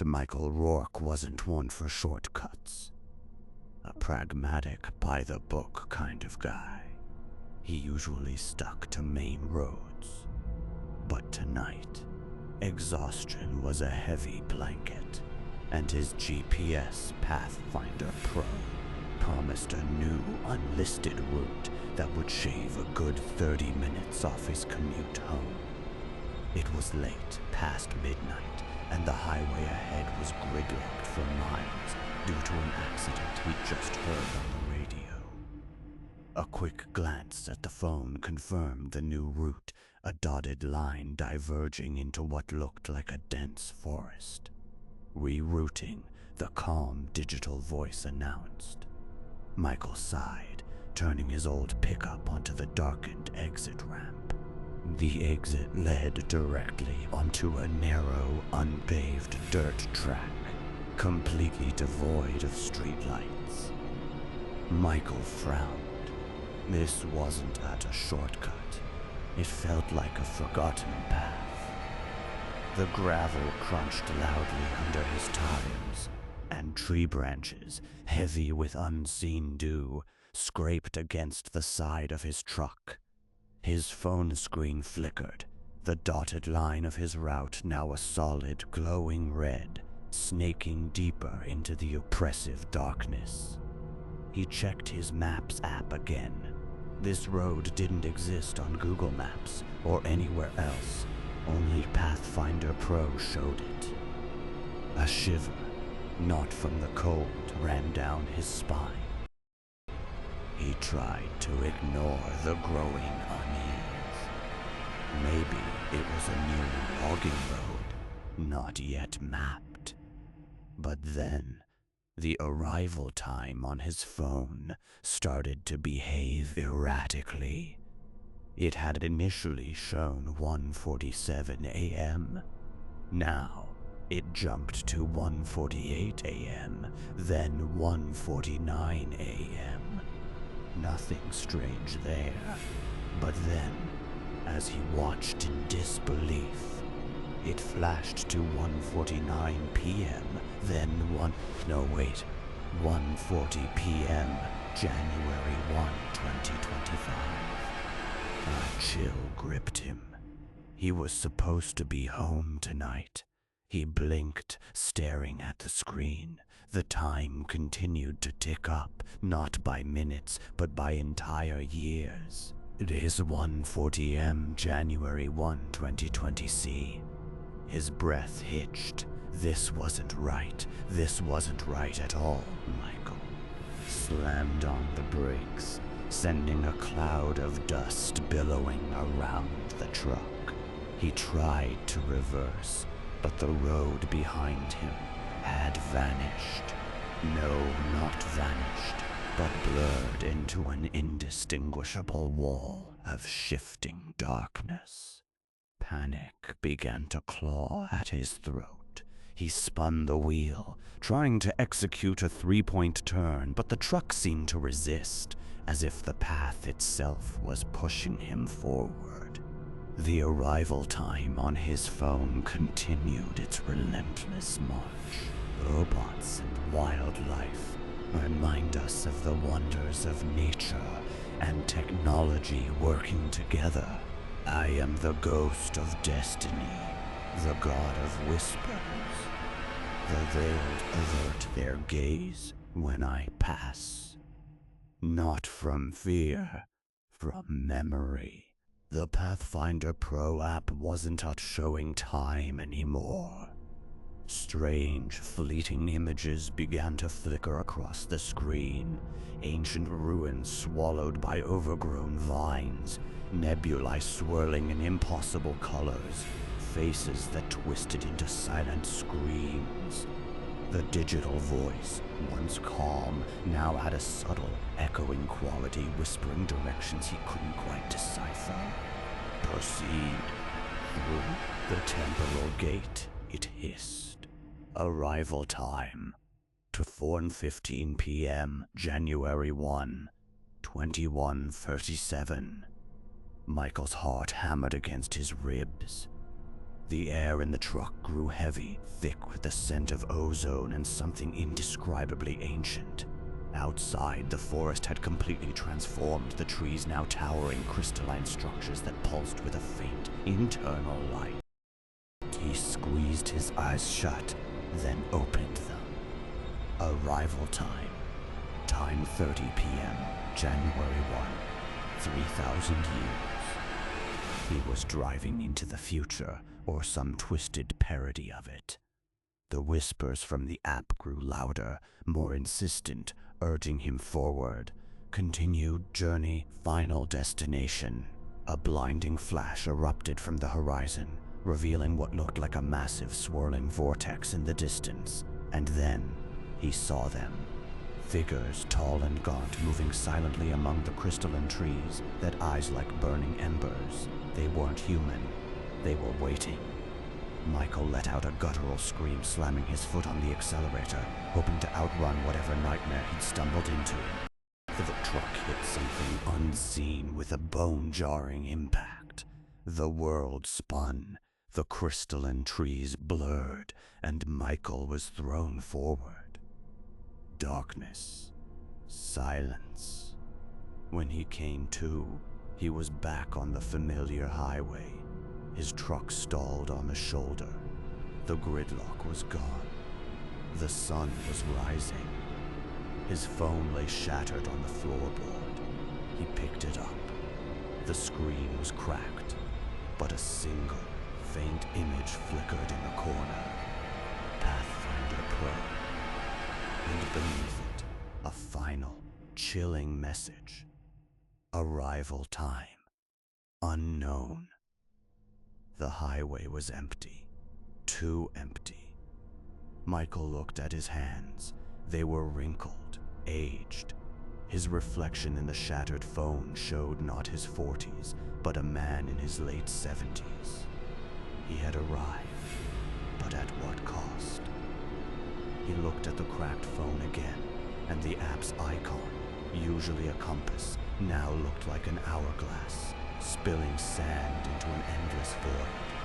Michael Rourke wasn't one for shortcuts. A pragmatic, by-the-book kind of guy. He usually stuck to main roads. But tonight, exhaustion was a heavy blanket, and his GPS Pathfinder Pro promised a new, unlisted route that would shave a good 30 minutes off his commute home. It was late, past midnight, and the highway ahead was gridlocked for miles due to an accident he'd just heard on the radio. A quick glance at the phone confirmed the new route, a dotted line diverging into what looked like a dense forest. Rerouting, the calm digital voice announced. Michael sighed, turning his old pickup onto the darkened exit ramp. The exit led directly onto a narrow, unpaved dirt track, completely devoid of streetlights. Michael frowned. This wasn't a shortcut. It felt like a forgotten path. The gravel crunched loudly under his tires, and tree branches, heavy with unseen dew, scraped against the side of his truck. His phone screen flickered, the dotted line of his route now a solid, glowing red, snaking deeper into the oppressive darkness. He checked his Maps app again. This road didn't exist on Google Maps or anywhere else. Only Pathfinder Pro showed it. A shiver, not from the cold, ran down his spine. He tried to ignore the growing unease. Maybe it was a new logging road, not yet mapped. But then, the arrival time on his phone started to behave erratically. It had initially shown 1:47 a.m. Now, it jumped to 1:48 a.m., then 1:49 a.m. Nothing strange there, but then, as he watched in disbelief, it flashed to 1:49 p.m., then 1:40 p.m., January 1, 2025. A chill gripped him. He was supposed to be home tonight. He blinked, staring at the screen. The time continued to tick up, not by minutes, but by entire years. It is 1:40 m, January 1, 2020 C. His breath hitched. This wasn't right. This wasn't right at all. Michael slammed on the brakes, sending a cloud of dust billowing around the truck. He tried to reverse, but the road behind him had vanished. No, not vanished, but blurred into an indistinguishable wall of shifting darkness. Panic began to claw at his throat. He spun the wheel, trying to execute a three-point turn, but the truck seemed to resist, as if the path itself was pushing him forward. The arrival time on his phone continued its relentless march. Robots and wildlife remind us of the wonders of nature and technology working together. I am the ghost of destiny, the god of whispers. The veiled avert their gaze when I pass. Not from fear, from memory. The Pathfinder Pro app wasn't showing time anymore. Strange, fleeting images began to flicker across the screen. Ancient ruins swallowed by overgrown vines, nebulae swirling in impossible colors, faces that twisted into silent screams. The digital voice, once calm, now had a subtle, echoing quality, whispering directions he couldn't quite decipher. Proceed. Through the temporal gate, it hissed. Arrival time to 4:15 p.m., January 1, 21:37. Michael's heart hammered against his ribs. The air in the truck grew heavy, thick with the scent of ozone and something indescribably ancient. Outside, the forest had completely transformed, the trees now towering crystalline structures that pulsed with a faint, internal light. He squeezed his eyes shut, then opened them. Arrival time. Time 30 p.m., January 1, 3,000 years. He was driving into the future, or some twisted parody of it. The whispers from the app grew louder, more insistent, urging him forward. Continued journey, final destination. A blinding flash erupted from the horizon, revealing what looked like a massive swirling vortex in the distance. And then, he saw them. Figures, tall and gaunt, moving silently among the crystalline trees, that eyes like burning embers. They weren't human. They were waiting. Michael let out a guttural scream, slamming his foot on the accelerator, hoping to outrun whatever nightmare he'd stumbled into. The truck hit something unseen with a bone-jarring impact. The world spun, the crystalline trees blurred, and Michael was thrown forward. Darkness. Silence. When he came to, he was back on the familiar highway. His truck stalled on a shoulder. The gridlock was gone. The sun was rising. His phone lay shattered on the floorboard. He picked it up. The screen was cracked, but a single, faint image flickered in the corner. Pathfinder Pro. And beneath it, a final, chilling message. Arrival time. Unknown. The highway was empty. Too empty. Michael looked at his hands. They were wrinkled, aged. His reflection in the shattered phone showed not his 40s, but a man in his late 70s. He had arrived, but at what cost? He looked at the cracked phone again, and the app's icon, usually a compass, now looked like an hourglass, spilling sand into an endless void.